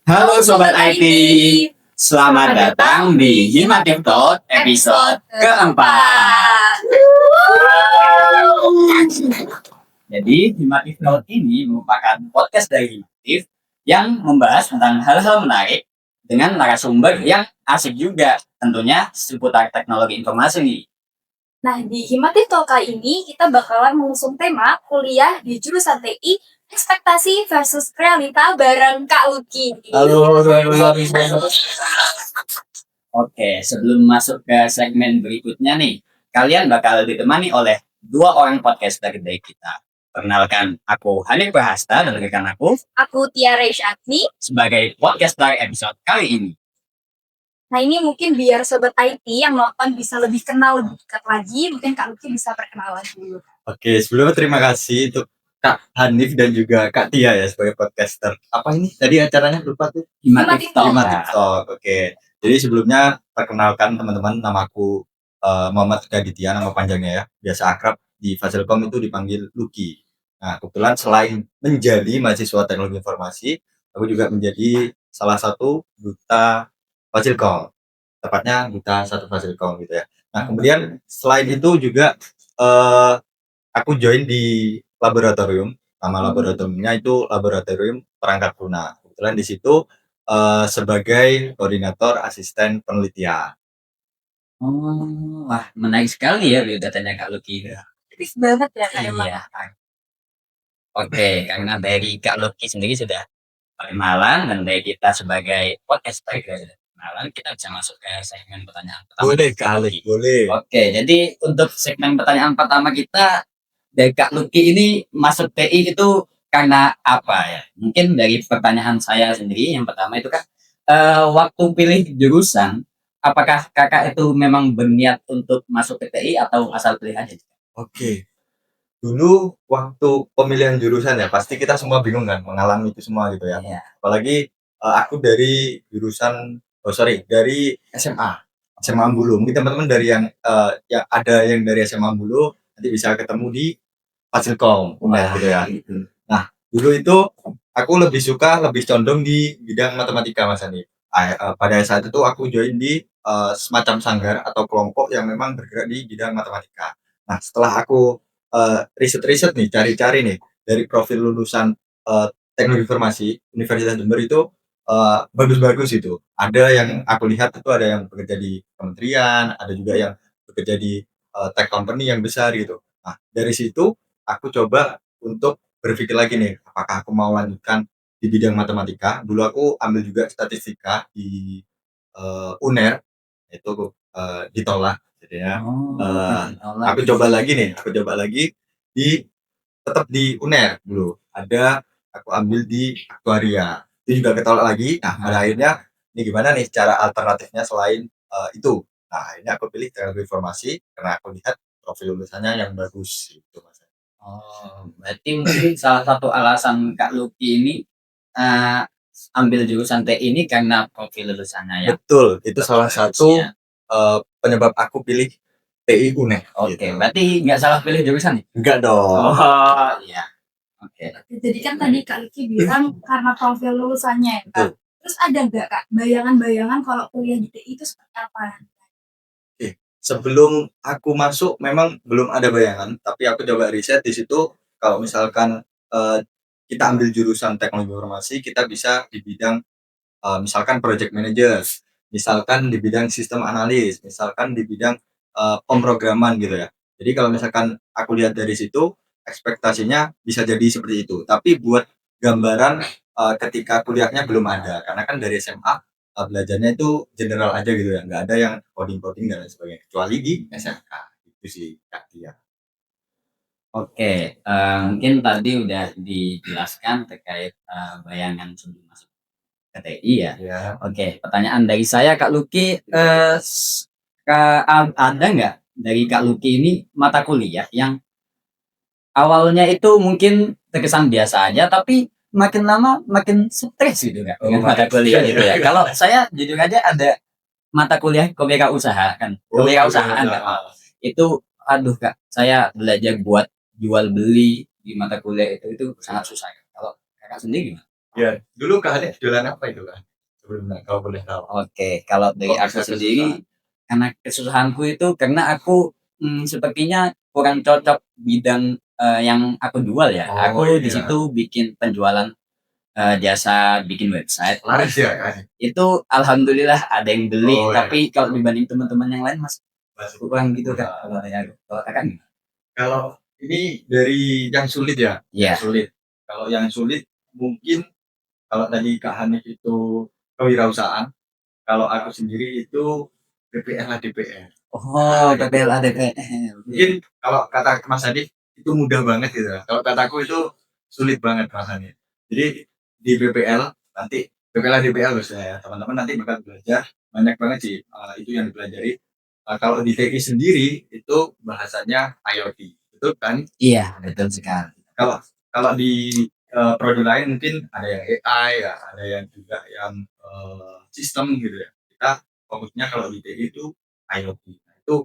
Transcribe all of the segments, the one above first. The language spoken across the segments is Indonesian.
Halo Sobat IT, selamat datang di Himatif Talk episode keempat. Jadi Himatif Talk ini merupakan podcast dari Himatif yang membahas tentang hal-hal menarik dengan narasumber yang asik juga, tentunya seputar teknologi informasi nih. Nah, di Himatif Talk kali ini kita bakalan mengusung tema kuliah di jurusan TI, ekspektasi versus realita bareng Kak Lucky. Halo. Oke, sebelum masuk ke segmen berikutnya nih, kalian bakal ditemani oleh dua orang podcaster dari kita. Perkenalkan, aku Hanif Bahasta dan rekan aku Tia Resyatni. sebagai podcaster episode kali ini. Nah, ini mungkin biar Sobat IT yang nonton bisa lebih kenal lebih dekat lagi, mungkin Kak Lucky bisa perkenalan dulu. Oke, sebelumnya terima kasih untuk Kak Hanif dan juga Kak Tia ya sebagai podcaster. Apa ini tadi acaranya lupa tuh? Himatif Talk. Himatif Talk. Oke. Jadi sebelumnya perkenalkan teman-teman, namaku Muhammad Gaditya, nama panjangnya ya. Biasa akrab di Fasilkom itu dipanggil Lucky. Nah, kebetulan selain menjadi mahasiswa teknologi informasi, aku juga menjadi salah satu duta Fasilkom. Tepatnya duta satu Fasilkom gitu ya. Nah, kemudian selain itu juga aku join di laboratorium. Nama laboratoriumnya itu Laboratorium Perangkat Lunak. Kebetulan di situ sebagai koordinator asisten penelitian. Oh, wah menarik sekali ya biodatanya Kak Lucky. Aktif banget ya Kak emang. Iya. Oke, karena dari Kak Lucky sendiri sudah perkenalan dan dari kita sebagai podcaster perkenalan, kita bisa masuk ke segmen pertanyaan pertama. Boleh kali, boleh. Oke, jadi untuk segmen pertanyaan pertama kita dari Kak Lucky ini masuk TI itu karena apa ya? Mungkin dari pertanyaan saya sendiri yang pertama itu Kak, waktu pilih jurusan, apakah Kakak itu memang berniat untuk masuk ke TI atau asal pilih aja? Oke. Dulu waktu pemilihan jurusan ya, pasti kita semua bingung kan mengalami itu semua gitu ya. Iya. Apalagi aku dari jurusan dari SMA Ambulu. Mungkin teman-teman dari yang ada yang dari SMA Ambulu nanti bisa ketemu di Fasilkom gitu ya. Nah, dulu itu aku lebih condong di bidang matematika Mas Andi. Pada saat itu aku join di semacam sanggar atau kelompok yang memang bergerak di bidang matematika. Nah, setelah aku riset-riset nih, cari-cari nih dari profil lulusan teknologi informasi Universitas Jember itu bagus-bagus itu. Ada yang aku lihat itu ada yang bekerja di kementerian, ada juga yang bekerja di tech company yang besar gitu. Nah, dari situ aku coba untuk berpikir lagi nih, apakah aku mau lanjutkan di bidang matematika. Dulu aku ambil juga statistika di UNER, itu ditolak jadinya. Aku coba lagi tetap di UNER dulu. Aku ambil di aktuaria. Itu juga ketolak lagi. Nah, pada akhirnya ini gimana nih cara alternatifnya selain itu. Nah, ini aku pilih teknologi informasi karena aku lihat profil lulusannya yang bagus gitu Mas. Oh, berarti mungkin salah satu alasan Kak Lucky ini ambil jurusan TI ini karena profil lulusannya ya. Betul, itu salah satu penyebab aku pilih TI UNER. Oke, gitu. berarti nggak salah pilih jurusan nih? Enggak dong. Oh, iya. Oke. Jadi kan tadi Kak Lucky bilang karena profil lulusannya ya Kak. Terus ada nggak Kak bayangan-bayangan kalau kuliah di TI itu seperti apa? Sebelum aku masuk memang belum ada bayangan, tapi aku coba riset di situ. Kalau misalkan kita ambil jurusan teknologi informasi, kita bisa di bidang misalkan project manager, misalkan di bidang sistem analis, misalkan di bidang pemrograman gitu ya. Jadi kalau misalkan aku lihat dari situ, ekspektasinya bisa jadi seperti itu. Tapi buat gambaran ketika kuliahnya belum ada, karena kan dari SMA belajarnya itu general aja gitu ya, nggak ada yang coding dan lain sebagainya, kecuali di SMK. Itu sih Kak Tia. Oke, mungkin tadi udah dijelaskan terkait bayangan sebelum masuk ke TI ya. Oke, pertanyaan dari saya Kak Lucky, ada nggak dari Kak Lucky ini mata kuliah yang awalnya itu mungkin terkesan biasa aja, tapi makin lama makin stres gitu Kak dengan mata kuliah gitu ya. Kalau saya jujur aja ada mata kuliah kewirausahaan kan, kewirausahaan Kak. Itu aduh Kak, saya belajar buat jual beli di mata kuliah itu sangat susah. Kalau Kakak sendiri gimana? Ya, dulu Kak Hanif jualan apa itu kan? Sebelumnya kalau boleh tahu. Oke, kalau dari Kok aku bisa sendiri, karena kesusahanku itu karena aku sepertinya kurang cocok bidang yang aku jual ya. Oh, Aku di iya. situ bikin penjualan jasa bikin website. Laris ya Kak Hanif? Itu alhamdulillah ada yang beli, Oh, iya. tapi kalau dibanding teman-teman yang lain masih Masih kurang gitu kan. kurang. Kalau kakak gimana? Kalau ini dari yang sulit ya? Iya. Yang sulit. Kalau yang sulit mungkin kalau tadi Kak Hanif itu kewirausahaan, kalau aku sendiri itu BPL DPR. Oh, gitu. PPL ADPL. Mungkin kalau kata Mas Hanif itu mudah banget gitu. Kalau kataku itu sulit banget Mas Hanif. Jadi di BPL nanti BPL DPL maksudnya ya teman-teman nanti bakal belajar banyak banget sih itu yang dipelajari. Kalau di TI sendiri itu bahasanya IoT, betul kan? Iya, betul sekali. Kalau kalau di prodi lain mungkin ada yang AI ya, ada yang juga yang sistem gitu ya. Kita fokusnya kalau di TI itu IoT. Nah, itu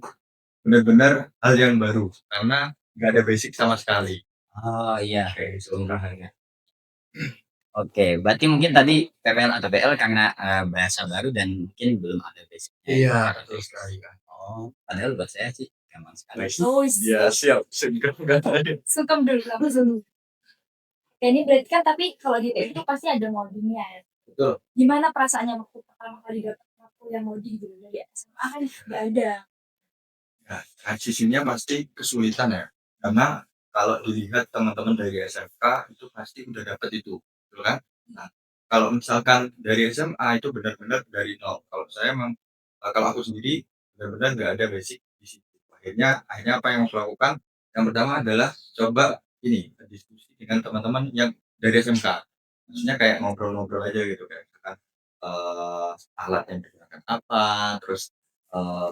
benar-benar hal yang baru karena nggak ada basic sama sekali. Oh iya. Kayak gitu makanya. Oke, berarti mungkin tadi PPL atau PL karena bahasa baru dan mungkin belum ada basicnya. Iya, betul sekali kan. Oh, padahal buat saya sih gampang sekali. Oh, Ya siap, singkat nggak ada. sungkem dulu langsung. Kayak ini berarti kan tapi kalau di TI itu pasti ada moddingnya ya. Betul. Gimana perasaannya waktu pertama kali dapet aku yang modding gitu dari SMA kan nggak ada. Nah, transisinya pasti kesulitan ya, karena kalau dilihat teman-teman dari SMK itu pasti udah dapet itu, betul kan? Nah, kalau misalkan dari SMA itu benar-benar dari nol. Kalau saya memang, kalau aku sendiri benar-benar nggak ada basic di situ. Akhirnya apa yang aku lakukan? Yang pertama adalah coba ini diskusi dengan teman-teman yang dari SMK. Maksudnya kayak ngobrol-ngobrol aja gitu kayak misalkan alat yang digunakan apa, terus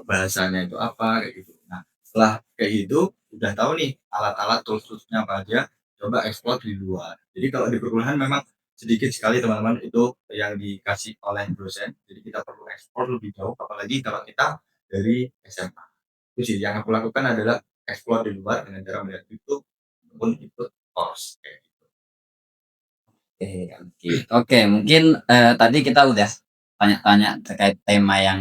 bahasanya itu apa kayak gitu. Nah, setelah kayak gitu udah tahu nih alat-alat tools-toolsnya apa aja, coba eksplor di luar. Jadi kalau di perkuliahan memang sedikit sekali teman-teman itu yang dikasih oleh dosen. Jadi kita perlu eksplor lebih jauh apalagi kalau kita dari SMA. Itu sih yang aku lakukan adalah eksplor di luar dengan cara melihat YouTube maupun ikut course kayak gitu. Oke, mungkin tadi kita udah tanya-tanya terkait tema yang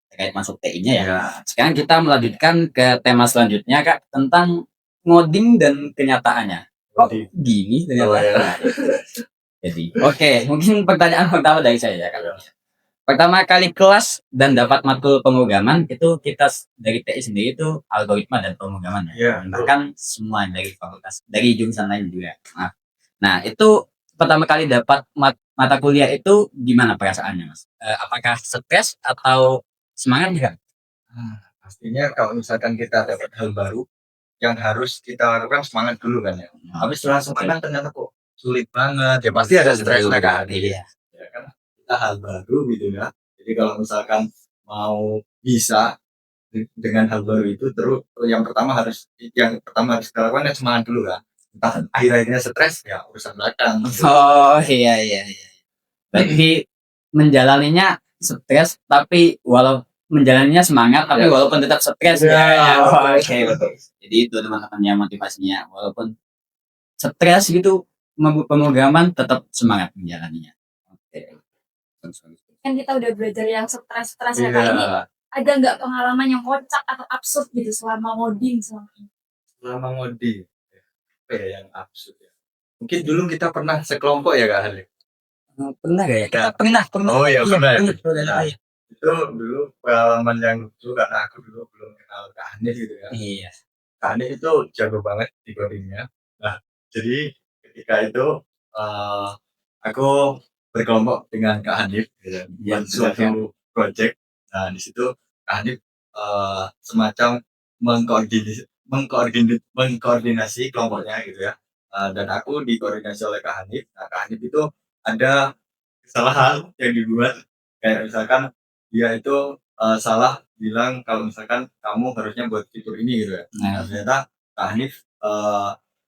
terkait masuk TI-nya ya. Ya, Sekarang kita melanjutkan ke tema selanjutnya Kak tentang ngoding dan kenyataannya. Kok jadi gini ternyata? oh, ya. Jadi, oke, mungkin pertanyaan pertama dari saya ya Kak. Pertama kali kelas dan dapat matkul pemrograman itu kita dari TI sendiri itu algoritma dan pemrograman ya. Iya, Bahkan semua dari fakultas, dari jurusan lain juga. Maaf. Nah, itu pertama kali dapat mata kuliah itu gimana perasaannya, Mas? Apakah stres atau semangat juga? Pastinya kalau misalkan kita dapat hal baru yang harus kita lakukan semangat dulu kan ya. Tapi setelah semangat ternyata kok sulit banget. Ya pasti ada stresnya kan. Iya. Ya kan kita hal baru gitu ya. Jadi kalau misalkan mau bisa dengan hal baru itu terus yang pertama harus kita lakukan ya semangat dulu kan. Entah akhirnya stres ya urusan belakang. Oh, iya. Berarti menjalaninya stres tapi menjalaninya semangat tapi walaupun tetap stres Ya, ya. betul. Oke. Jadi itu teman-teman yang motivasinya walaupun stres gitu pemrograman tetap semangat menjalaninya. Oke. Kan kita udah belajar yang stres-stres Iya. kayak ini. Ada nggak pengalaman yang kocak atau absurd gitu selama modding selama ini? Selama ngoding apa ya yang absurd ya. Mungkin dulu kita pernah sekelompok ya Kak Halil. Pernah gak ya? Kita pernah. Oh iya pernah ya. Pernah. Itu dulu pengalaman yang lucu karena aku dulu belum kenal Kak Hanif gitu ya. Iya. Kak Hanif itu jago banget di codingnya. Nah, jadi ketika itu aku berkelompok dengan Kak Hanif gitu, buat suatu project. Nah, di situ Kak Hanif semacam mengkoordinasi kelompoknya gitu ya. Dan aku dikoordinasi oleh Kak Hanif. Nah, Kak Hanif itu ada kesalahan yang dibuat kayak misalkan dia itu salah bilang kalau misalkan kamu harusnya buat fitur ini gitu ya. Nah, ternyata Kak Hanif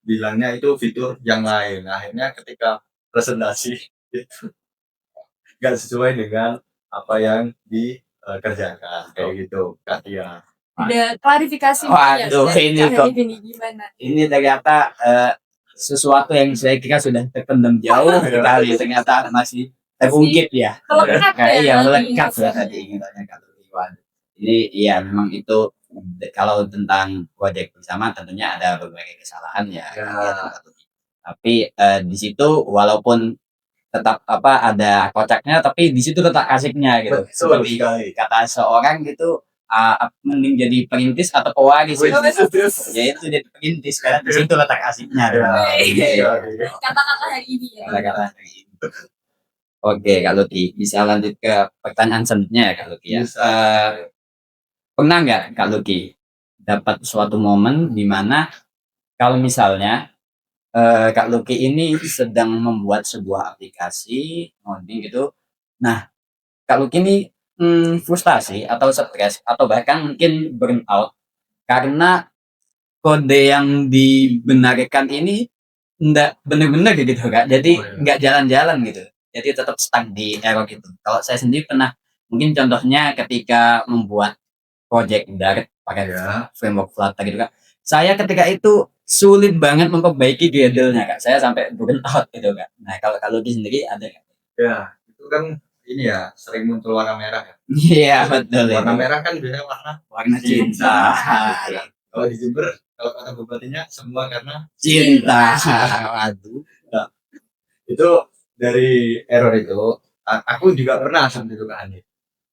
bilangnya itu fitur yang lain. Nah, akhirnya ketika presentasi itu nggak sesuai dengan apa yang dikerjakan kayak gitu Kak Tia. Ada klarifikasi Waduh, dari ini Kak kok. Hanif ini gimana? Ini ternyata sesuatu yang saya kira sudah terpendam jauh sekali ternyata masih terungkit ya. Melekat Kayak iya ya, melekat diingat. ya tadi ingatannya Kak Lutfi. Waduh. Jadi iya memang itu kalau tentang proyek bersama tentunya ada berbagai kesalahan ya. Ya. Kegiatan Kak Lutfi. Tapi di situ walaupun tetap ada kocaknya tapi di situ tetap asiknya gitu. Betul Seperti sekali. kata seorang gitu mending jadi perintis atau pewaris gitu. Ya itu jadi perintis karena di situ letak asiknya. Iya. Kata-kata hari ini ya. Kata-kata hari ini. Oke, Kak Lutfi bisa lanjut ke pertanyaan selanjutnya ya Kak Lutfi ya. Bisa. Pernah nggak Kak Lutfi dapat suatu momen di mana kalau misalnya Kak Luki ini sedang membuat sebuah aplikasi ngoding gitu. Nah, Kak Luki ini frustasi atau stres atau bahkan mungkin burnout karena kode yang dibenarkan ini nggak benar-benar gitu Kak. Jadi Oh, iya. nggak jalan-jalan gitu. Jadi tetap stuck di error gitu. Kalau saya sendiri pernah mungkin contohnya ketika membuat project Dart pakai Ya. framework Flutter gitu Kak. Saya ketika itu sulit banget memperbaiki Gradle-nya Kak. Saya sampai burn out gitu Kak. Nah, kalau di sendiri ada nggak? Ya, itu kan ini ya sering muncul warna merah ya. Iya betul Warna itu. merah kan biasanya Warna cinta. Kalau di Jember, kalau kata bupatinya semua karena Cinta. Waduh. itu dari error itu. Aku juga pernah seperti itu kan.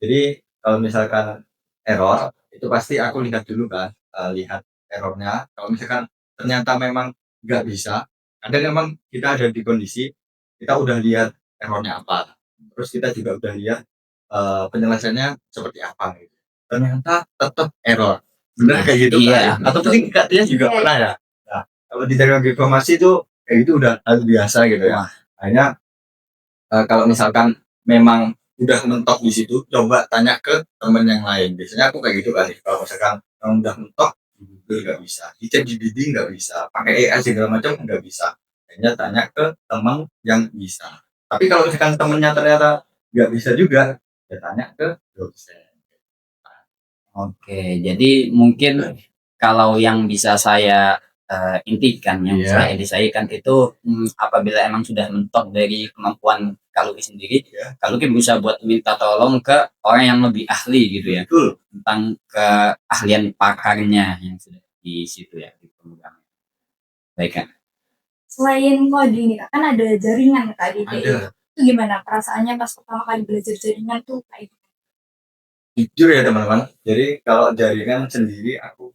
Jadi kalau misalkan error itu pasti aku lihat dulu kan, lihat errornya. Kalau misalkan ternyata memang nggak bisa, kadang memang kita ada di kondisi kita udah lihat errornya apa, terus kita juga udah lihat penyelesaiannya seperti apa gitu. Ternyata tetap error, bener Nah, kayak gitu iya, kan? Atau mungkin Kak Tia juga Iya. pernah ya. Nah, kalau di teknologi informasi itu kayak gitu udah hal biasa gitu ya. Wah. Hanya kalau misalkan memang udah mentok di situ, coba tanya ke temen yang lain. Biasanya aku kayak gitu kali. Kalau misalkan kamu udah mentok, di Google nggak bisa, di ChatGPT nggak bisa, pakai AI segala macam nggak bisa. Hanya tanya ke teman yang bisa. Tapi kalau misalkan temennya ternyata nggak bisa juga, ya tanya ke dosen. Oke, jadi mungkin kalau yang bisa saya intikan, yang Iya. saya intisaikan itu apabila emang sudah mentok dari kemampuan Kak Luki sendiri, Iya. Kak Luki bisa buat minta tolong ke orang yang lebih ahli gitu ya, Betul. tentang keahlian pakarnya yang sudah di situ ya, di pemrograman. Baik Kak. Selain coding nih Kak, kan ada jaringan Kak di TI. Ada. Itu gimana perasaannya pas pertama kali belajar jaringan tuh kayak gitu? Jujur ya teman-teman. Jadi kalau jaringan sendiri aku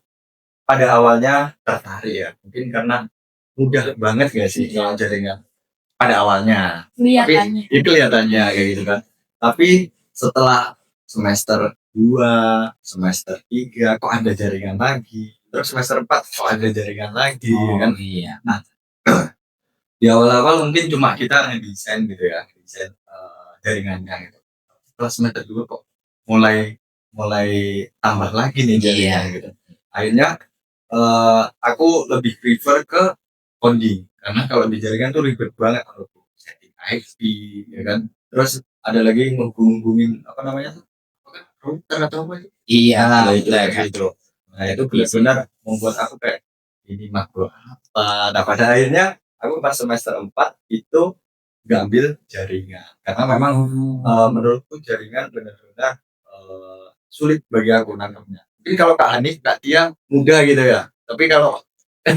pada awalnya tertarik ya. Mungkin karena mudah banget gak sih kalau jaringan pada awalnya. Kelihatannya. Tapi kelihatannya kayak gitu kan. Tapi setelah semester 2, semester 3 kok ada jaringan lagi. Terus semester 4 kok ada jaringan lagi kan. Iya. Di awal-awal mungkin cuma kita ngedesain gitu ya, desain jaringannya gitu. Setelah semester 2 kok mulai tambah lagi nih jaringan gitu. Akhirnya aku lebih prefer ke coding karena kalau di jaringan tuh ribet banget kalau setting IP ya kan. Terus ada lagi menghubungin apa namanya tuh? Router atau apa sih? Iya, Nah, itu betul, kayak Kak. gitu. Nah, itu benar-benar membuat aku kayak ini makro apa. Nah, pada akhirnya aku pas semester 4 itu ngambil jaringan karena memang menurutku jaringan benar-benar sulit bagi aku nangkepnya. Mungkin kalau Kak Hanif, Kak Tia mudah gitu ya. Tapi kalau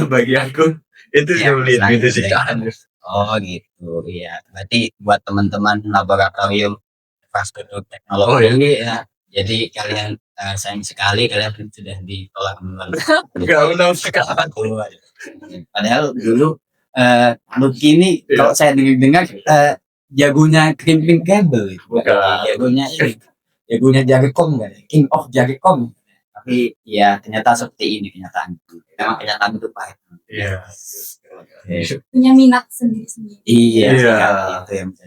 bagi aku itu Ya, sulit sangat gitu sih sulit. Kak Hanif. Oh gitu, iya. Berarti buat teman-teman laboratorium infrastruktur Oh, teknologi ya. Jadi kalian sayang sekali kalian sudah ditolak duluan. Enggak benar sekarang. Padahal dulu Lucky ini Iya. kalau saya dengar jagonya crimping kabel itu. Bukan. Jagonya ini. Jagonya Jagekom kan, King of Jagekom. Tapi ya ternyata seperti ini kenyataan. Memang kenyataan itu pahit. Iya. Punya minat sendiri-sendiri. Iya, Iya. sekali itu yang bisa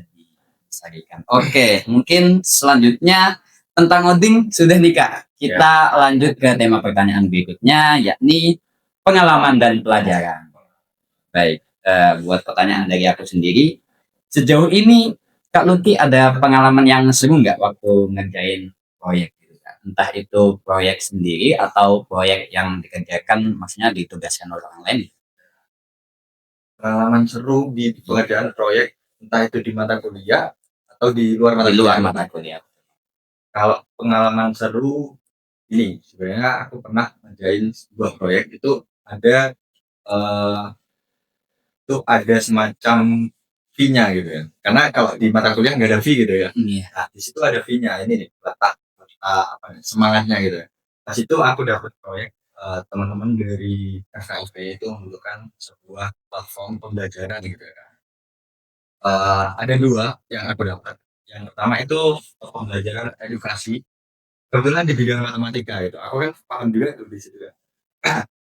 disajikan. Oke, mungkin selanjutnya tentang coding sudah nih Kak. Kita lanjut ke tema pertanyaan berikutnya, yakni pengalaman dan pelajaran. Baik, buat pertanyaan dari aku sendiri, sejauh ini Kak Luti ada pengalaman yang seru nggak waktu ngerjain proyek gitu, Kak? Entah itu proyek sendiri atau proyek yang dikerjakan, maksudnya ditugaskan oleh orang lain. pengalaman seru di pengerjaan proyek, entah itu di mata kuliah atau di luar mata Di luar kuliah. mata kuliah. Kalau pengalaman seru ini sebenarnya aku pernah ngerjain sebuah proyek itu ada eh, itu ada semacam fee-nya gitu ya. Karena kalau di mata kuliah nggak ada fee gitu ya. Iya. Nah, di situ ada fee-nya. Ini nih letak apa ya, semangatnya gitu ya. Pas itu aku dapat proyek teman-teman dari FKFP itu membutuhkan sebuah platform pembelajaran gitu ya. Ada dua yang aku dapat. Yang pertama itu pembelajaran edukasi. Kebetulan di bidang matematika gitu. Aku kan paham juga tuh di situ ya.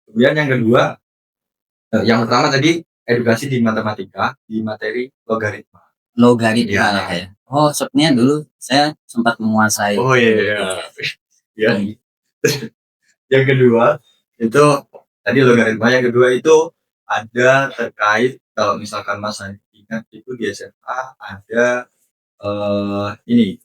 Kemudian yang kedua, yang pertama tadi edukasi di matematika di materi logaritma. Logaritma Iya. ya. Oh, sebenarnya dulu saya sempat menguasai. Oh iya. Ya. Yang kedua itu tadi logaritma. Yang kedua itu ada terkait kalau misalkan Mas Andi ingat itu di SMA ada ini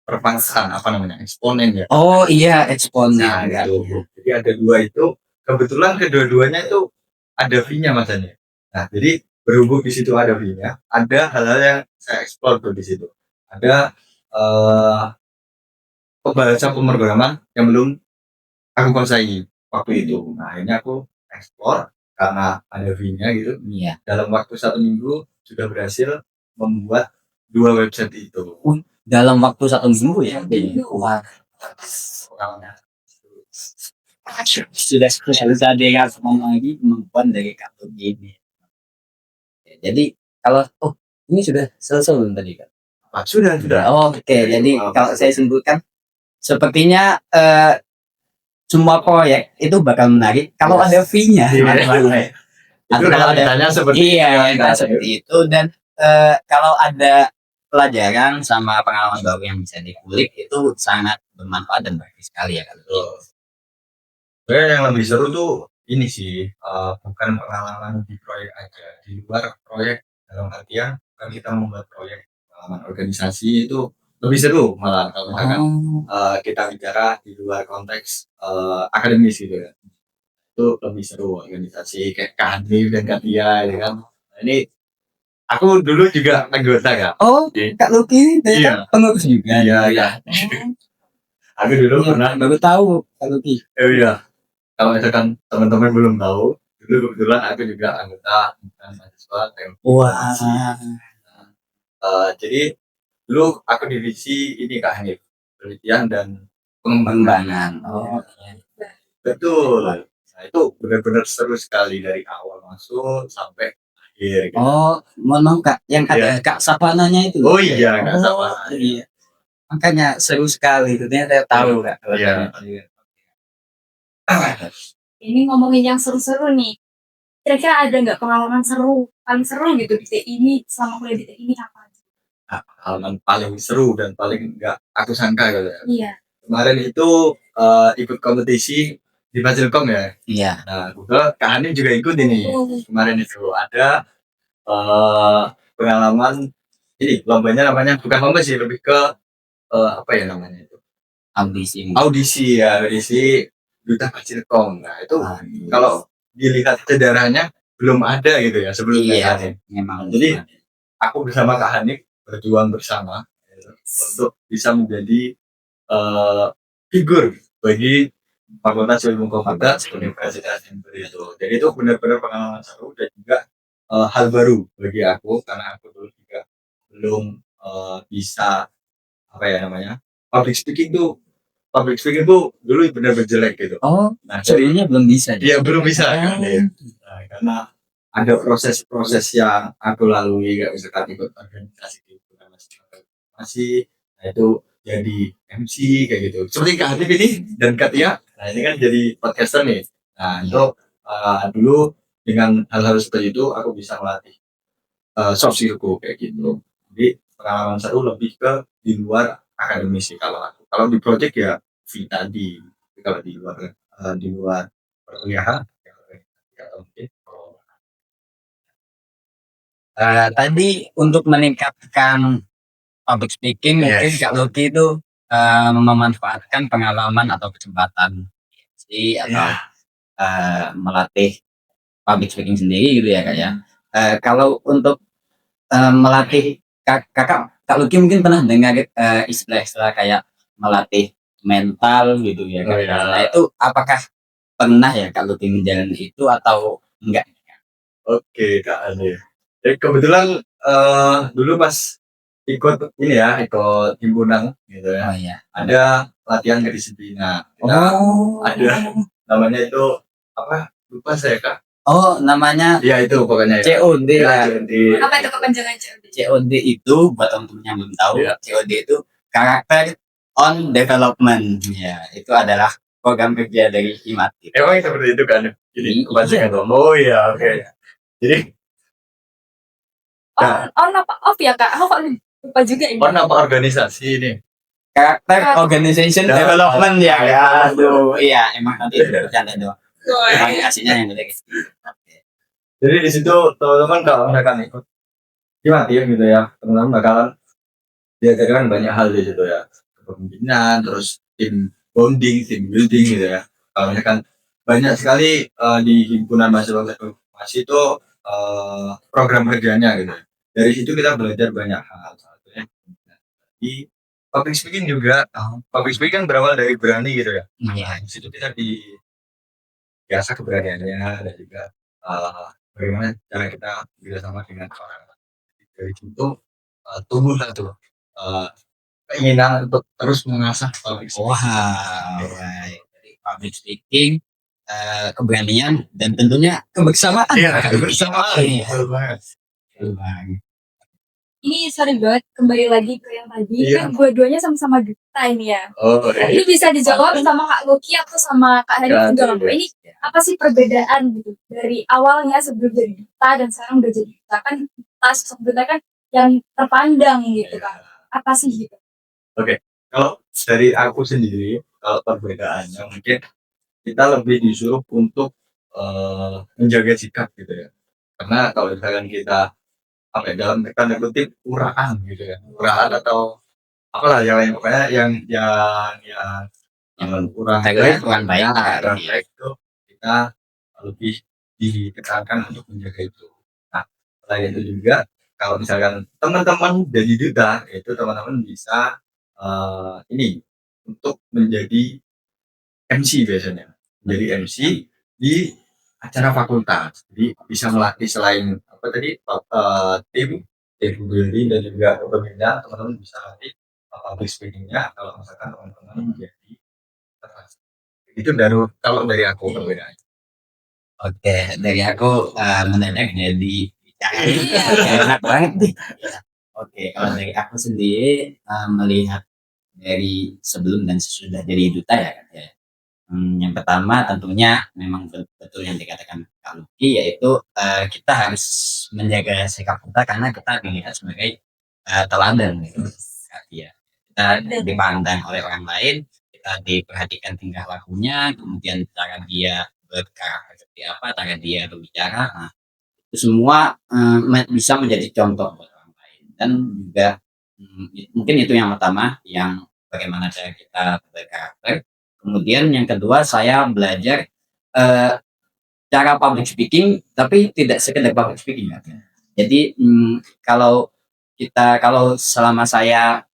perpangkatan apa namanya eksponen ya. Oh iya, eksponen. Nah Ya. itu. Jadi ada dua itu. Kebetulan kedua-duanya itu ada fee-nya Mas Andi. Nah jadi berhubung di situ ada fee-nya, ada hal-hal yang saya eksplor tuh di situ. Ada bahasa pemrograman yang belum aku kuasai waktu itu. Nah ini aku eksplor karena ada fee-nya gitu. Iya. Dalam waktu 1 minggu sudah berhasil membuat 2 website itu. Dalam waktu 1 minggu ya. Wah. Sudah dia lagi kemampuan dari kartu ini. Jadi kalau ini sudah selesai belum tadi kan? Sudah. Oh, oke. Jadi kalau saya simpulkan sepertinya semua proyek itu bakal menarik kalau Yes. ada fee-nya. Iya. Itu Kalau ada realitanya seperti seperti itu dan kalau ada pelajaran sama pengalaman baru yang bisa dikulik itu sangat bermanfaat dan baik sekali ya kan. Sebenarnya yang lebih seru tuh ini sih bukan pengalaman di proyek aja, di luar proyek dalam artian kan kita membuat proyek pengalaman organisasi itu lebih seru malah kalau misalkan kita bicara di luar konteks akademis gitu ya. Itu lebih seru organisasi kayak Kadif dan Katia ya kan. Nah, ini aku dulu juga anggota ya. Oh, Kak Luki Iya. pengurus juga. Iya. Aku dulu pernah baru tahu Kak Luki. iya. Kalau misalkan teman-teman belum tahu, dulu kebetulan aku juga anggota mahasiswa teknik informasi. Jadi dulu aku divisi ini Kak Hanif, penelitian dan pengembangan. Oh, Betul. Nah itu benar-benar seru sekali dari awal masuk sampai akhir. Gitu. Oh, mohon maaf Kak, yang ada Kak Sapananya itu. Oh iya, Kak Sapana. Iya. Makanya seru sekali itu saya tahu Kak. Iya. Ini ngomongin yang seru-seru nih. Kira-kira ada nggak pengalaman seru, paling seru gitu di TI ini selama kuliah di TI ini apa? Hal paling seru dan paling nggak aku sangka gitu ya. Iya. Kemarin itu ikut kompetisi di Fasilkom ya. Iya. Nah, Kak Hani juga ikut ini. Kemarin itu ada pengalaman ini lombanya namanya bukan lomba sih lebih ke apa ya namanya itu audisi duta Fasilkom. Nah itu kalau dilihat sejarahnya belum ada gitu ya sebelumnya. Iya, memang. Jadi aku bersama Kak Hani berjuang bersama untuk bisa menjadi figur bagi Fakultas Ilmu Komputer Universitas Jember itu. Jadi itu benar-benar pengalaman seru dan juga hal baru bagi aku karena aku dulu juga belum bisa apa ya namanya public speaking tuh dulu benar-benar jelek gitu. Oh, nah sebenarnya belum bisa. Iya belum bisa kan ya. Nah, karena ada proses-proses yang aku lalui gak bisa ikut organisasi di masih nah itu jadi MC kayak gitu seperti Kak Hanif ini dan Katia. Nah ini kan jadi podcaster nih. Nah itu dulu dengan hal-hal seperti itu aku bisa melatih soft skillku kayak gitu. Jadi pengalaman seru lebih ke di luar akademis sih kalau aku. Kalau di project ya fee tadi. Tapi kalau di luar perkuliahan ya mungkin tadi untuk meningkatkan public speaking mungkin Kak Luki itu memanfaatkan pengalaman atau kesempatan atau melatih public speaking sendiri gitu ya Kak ya. Kalau untuk melatih Kak Lucky mungkin pernah dengar istilah-istilah kayak melatih mental gitu ya Kak. Oh, ya. Nah itu apakah pernah ya Kak Lucky menjalani itu atau enggak? Oke Kak Ade. Jadi kebetulan dulu pas ikut ini ya, ikut himpunan gitu ya. Oh iya. Ada latihan kedisiplinan. Kita ada namanya itu apa? Lupa saya Kak. Oh namanya Iya itu pokoknya ya. COD Ya, lah. jadi Apa itu kepanjangan COD? COD itu buat teman-teman yang belum tahu, Iya. COD itu karakter on development. Ya, itu adalah program kerja dari Himatif. emang seperti itu kan. Jadi Iya. kepanjangan dong. Oh iya, oke. Jadi On apa off ya Kak? Aku kok lupa juga ini. on apa organisasi ini? Karakter organization Ya. development ya. Ya. Aduh, iya emang nanti bercanda doang. Emang aslinya yang gede. Jadi di situ teman-teman kalau misalkan ikut Himatif gitu ya, teman-teman bakalan diajarkan banyak hal di situ ya. Kepemimpinan, terus tim bonding, tim building gitu ya. Kalau misalkan banyak sekali di himpunan mahasiswa informasi itu program kerjanya gitu. Dari situ kita belajar banyak hal. Satunya di public speaking juga. Public speaking kan berawal dari berani gitu ya. Iya. Di situ kita biasa keberaniannya dan juga bagaimana cara kita bersama dengan orang. Dari situ tumbuhlah tuh keinginan untuk terus mengasah public speaking. Wah, baik. Jadi public speaking, keberanian dan tentunya kebersamaan. Iya, kebersamaan. Iya. Betul banget. Betul banget. Ini sorry banget kembali lagi ke yang tadi. Iya. Kan dua-duanya sama-sama duta ini ya. Oh, Ini bisa dijawab sama Kak Lucky atau sama Kak Hadi juga. Iya. Ini apa sih perbedaan gitu dari awalnya sebelum jadi duta dan sekarang udah jadi duta kan sosok duta kan yang terpandang gitu kan. Apa sih gitu? Kalau dari aku sendiri, kalau perbedaannya mungkin kita lebih disuruh untuk menjaga sikap gitu ya. Karena kalau misalkan kita apa ya, dalam tanda kutip uraan gitu ya, uraan atau apalah yang lain pokoknya yang kurang Tagline kurang baik. kurang baik itu kita lebih ditekankan untuk menjaga itu. Nah, selain itu juga kalau misalkan teman-teman jadi duta itu teman-teman bisa ini untuk menjadi MC biasanya, menjadi MC di acara fakultas. Jadi bisa melatih selain apa tadi tim building dan juga kepemimpinan, teman-teman bisa latih public speaking-nya kalau misalkan teman-teman menjadi itu kalau dari aku perbedaannya. Oke, dari aku mendadak jadi bicara. Iya. Enak banget nih. Oke, kalau dari aku sendiri melihat dari sebelum dan sesudah jadi duta ya. Yang pertama tentunya memang betul yang dikatakan Kak Lucky, yaitu kita harus menjaga sikap kita karena kita dilihat sebagai teladan gitu. Ya. Kita dipandang oleh orang lain, kita diperhatikan tingkah lakunya, kemudian cara dia berkarakter seperti apa, cara dia berbicara. Nah, itu semua bisa menjadi contoh buat orang lain. Dan juga mungkin itu yang pertama, yang bagaimana cara kita berkarakter. Kemudian yang kedua, saya belajar cara public speaking, tapi tidak sekedar public speaking. Jadi kalau selama saya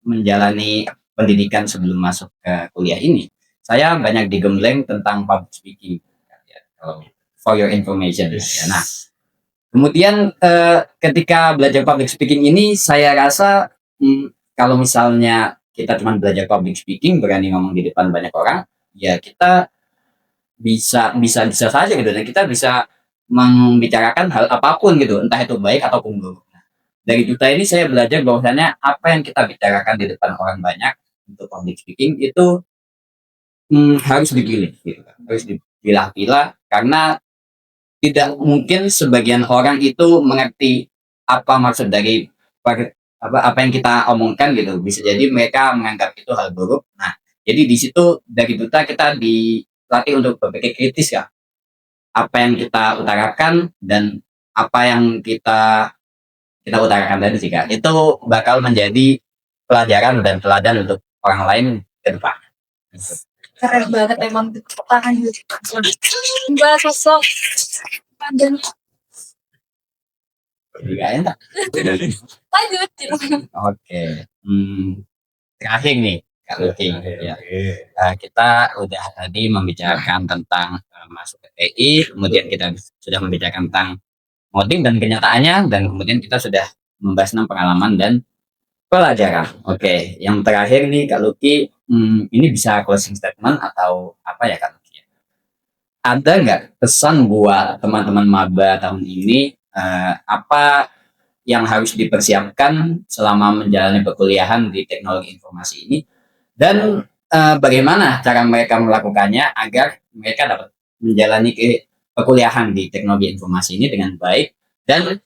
menjalani pendidikan sebelum masuk ke kuliah ini, saya banyak digembleng tentang public speaking. For your information. Nah, kemudian ketika belajar public speaking ini, saya rasa kalau misalnya kita cuma belajar public speaking, berani ngomong di depan banyak orang, ya kita bisa saja gitu, dan kita bisa membicarakan hal apapun gitu, entah itu baik ataupun buruk. Dari duta ini saya belajar bahwasannya apa yang kita bicarakan di depan orang banyak untuk public speaking itu harus dipilih gitu kan. Harus dipilah-pilah, karena tidak mungkin sebagian orang itu mengerti apa maksud dari apa yang kita omongkan gitu. Bisa jadi mereka menganggap itu hal buruk. Nah, jadi di situ dari duta kita dilatih untuk berpikir kritis ya. Apa yang kita utarakan dan apa yang kita utarakan tadi sih Kak, itu bakal menjadi pelajaran dan teladan untuk orang lain ke depan. Keren banget emang tangan juga. Dua sosok panjang. Gak enak. Lanjut. Oke. Terakhir nih Kak Luki. Ya. Oke. Kita udah tadi membicarakan tentang masuk ke TI, kemudian kita sudah membicarakan tentang modding dan kenyataannya, dan kemudian kita sudah membahas tentang pengalaman dan pelajaran. Oke, yang terakhir nih Kak Luki, ini bisa closing statement atau apa ya Kak Luki? Ada nggak pesan buat teman-teman maba tahun ini, apa yang harus dipersiapkan selama menjalani perkuliahan di teknologi informasi ini, dan bagaimana cara mereka melakukannya agar mereka dapat menjalani perkuliahan di teknologi informasi ini dengan baik dan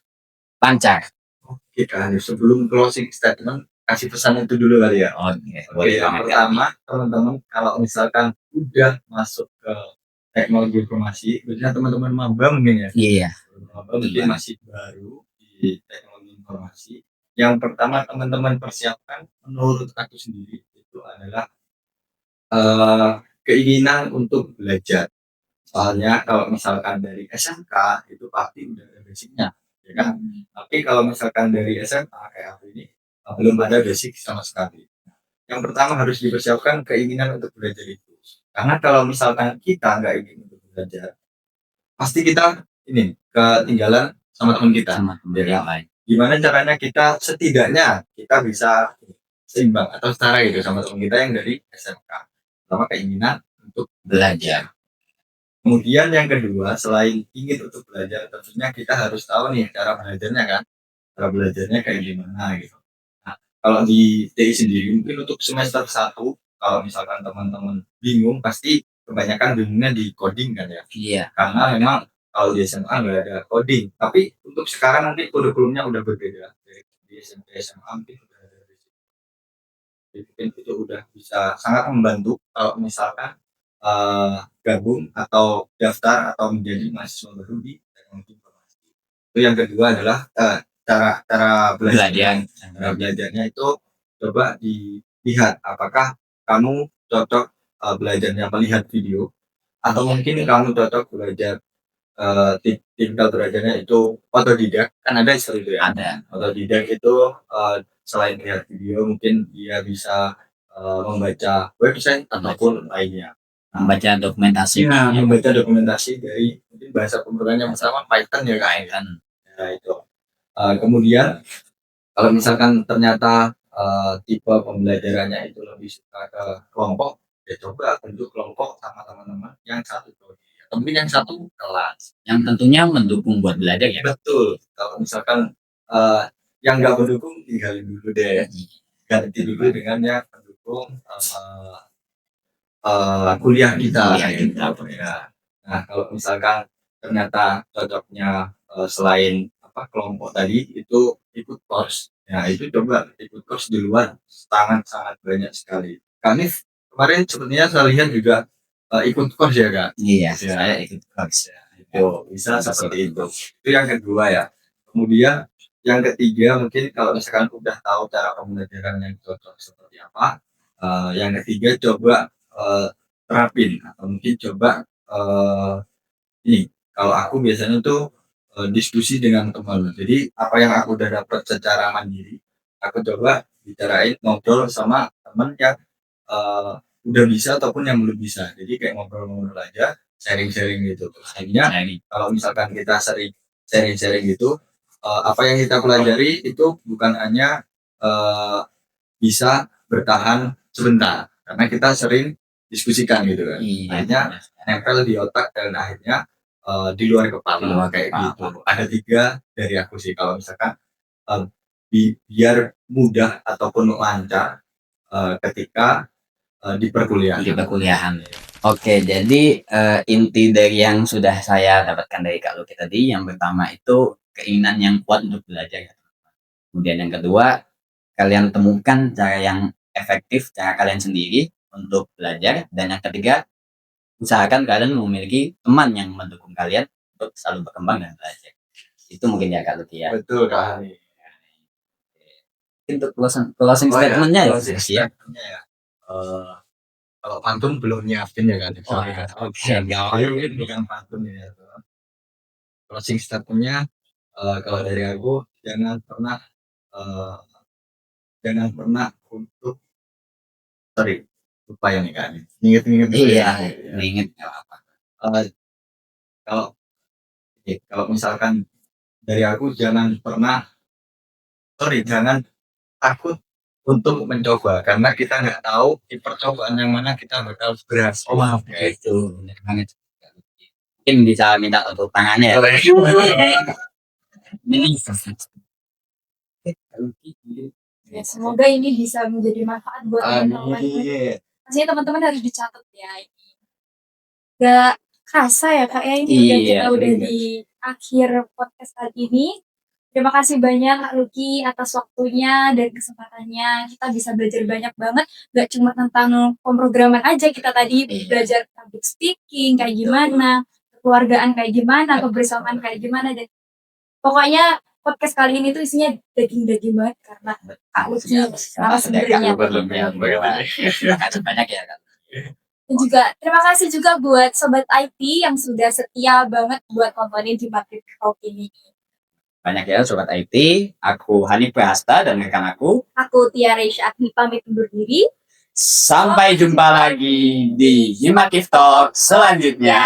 lancar. Oke Kak Hanif, sebelum closing statement kasih pesan itu dulu kali ya. Oke, yang pertama teman-teman kalau misalkan udah masuk ke teknologi informasi, biasanya teman-teman maba mungkin ya. Iya. Maba mungkin masih baru di teknologi informasi. Yang pertama teman-teman persiapkan menurut aku sendiri itu adalah keinginan untuk belajar. Soalnya kalau misalkan dari SMK itu pasti udah ada basicnya, ya kan? Tapi kalau misalkan dari SMA kayak aku ini belum ada basic sama sekali. Yang pertama harus dipersiapkan keinginan untuk belajar itu. Karena kalau misalkan kita nggak ingin untuk belajar, pasti kita ini ketinggalan sama teman kita. Sama teman yang lain. Gimana caranya kita setidaknya kita bisa seimbang atau setara gitu sama teman kita yang dari SMK. Pertama keinginan untuk Belajar. Kemudian yang kedua, selain ingin untuk belajar, tentunya kita harus tahu nih cara belajarnya kan. Cara belajarnya kayak gimana gitu. Nah, kalau di TI sendiri mungkin untuk semester 1, kalau misalkan teman-teman bingung, pasti kebanyakan bingungnya di coding kan ya. Iya. Karena memang kalau di SMA nggak ada coding. Tapi untuk sekarang nanti kurikulumnya udah berbeda. Di SMP SMA mungkin udah ada basic. Jadi mungkin itu udah bisa sangat membantu kalau misalkan gabung atau daftar atau menjadi mahasiswa baru di teknologi informasi. Itu yang kedua adalah cara belajarnya. Cara belajarnya itu coba dilihat apakah kamu cocok belajarnya melihat video atau mungkin kamu cocok belajar tipikal belajarnya itu otodidak. Kan ada istilah itu ya. Ada. Otodidak itu selain lihat video mungkin dia bisa membaca website ataupun lainnya. Membaca dokumentasi. Nah, membaca dokumentasi dari mungkin bahasa pemrograman yang sama Python ya kak. Nah itu. Kemudian kalau misalkan ternyata tipe pembelajarannya itu lebih suka ke kelompok, ya coba bentuk kelompok sama teman-teman yang satu prodi atau mungkin yang satu kelas. Yang tentunya mendukung buat belajar ya. Betul. Kalau misalkan yang nggak mendukung tinggalin dulu deh. Ganti dulu dengan yang mendukung kuliah kita. Ya. Nah kalau misalkan ternyata cocoknya selain kelompok tadi itu ikut course, ya itu coba ikut course di luar, sangat banyak sekali. Kanif kemarin sepertinya saya lihat juga ikut course ya kak. Iya, saya ikut course. Itu bisa seperti itu. Itu yang kedua ya. Kemudian yang ketiga mungkin kalau misalkan udah tahu cara pembelajaran yang cocok seperti apa, yang ketiga coba terapin atau mungkin coba ini kalau aku biasanya tuh diskusi dengan teman. Jadi apa yang aku udah dapat secara mandiri, aku coba bicarain ngobrol sama teman yang udah bisa ataupun yang belum bisa. Jadi kayak ngobrol-ngobrol aja, sharing-sharing gitu. Akhirnya kalau misalkan kita sering sharing-sharing gitu, apa yang kita pelajari itu bukan hanya bisa bertahan sebentar, karena kita sering diskusikan gitu kan. Akhirnya nempel di otak dan akhirnya di luar kepala kayak gitu. Ada 3 dari aku sih kalau misalkan biar mudah ataupun lancar ketika di perkuliahan. Oke, jadi inti dari yang sudah saya dapatkan dari Kak Luki tadi, yang pertama itu keinginan yang kuat untuk belajar. Kemudian yang kedua, kalian temukan cara yang efektif, cara kalian sendiri untuk belajar. Dan yang ketiga, usahakan kalian memiliki teman yang mendukung kalian untuk selalu berkembang dan belajar. Itu mungkin ya Kak Luki ya. Betul Kak. Untuk closing statement-nya ya. Kalau pantun belum nyiapin ya kan. Oke, bukan pantun ya. closing statementnya kalau dari aku jangan pernah untuk lupa ya nih kan inget Iya, inget nggak apa-apa. kalau kalau misalkan dari aku jangan takut untuk mencoba karena kita nggak tahu di percobaan yang mana kita bakal berhasil. Oh, maaf, itu bener banget. Mungkin bisa minta untuk tangannya ya. Ini Ya, semoga ini bisa menjadi manfaat buat teman-teman. Amin. Pastinya teman-teman harus dicatat ya ini. Gak kerasa ya Kak ya, ini Iya, udah bener. di akhir podcast kali ini. Terima kasih banyak Kak Lucky atas waktunya dan kesempatannya. Kita bisa belajar banyak banget, gak cuma tentang pemrograman aja, kita tadi Iya. belajar public speaking kayak gimana, kekeluargaan kayak gimana, kebersamaan kayak gimana, dan pokoknya podcast kali ini tuh isinya daging-daging banget karena Kak Lucky narasumbernya. Terima kasih banyak ya Kak. Dan juga terima kasih juga buat Sobat IT yang sudah setia banget buat nontonin di Madrid Talk ini. Banyak ya Sobat IT. Aku Hanif Prahasta dan rekan aku. Aku Tia Reisha Agni pamit undur diri. Sampai jumpa lagi di Himakif Talk selanjutnya.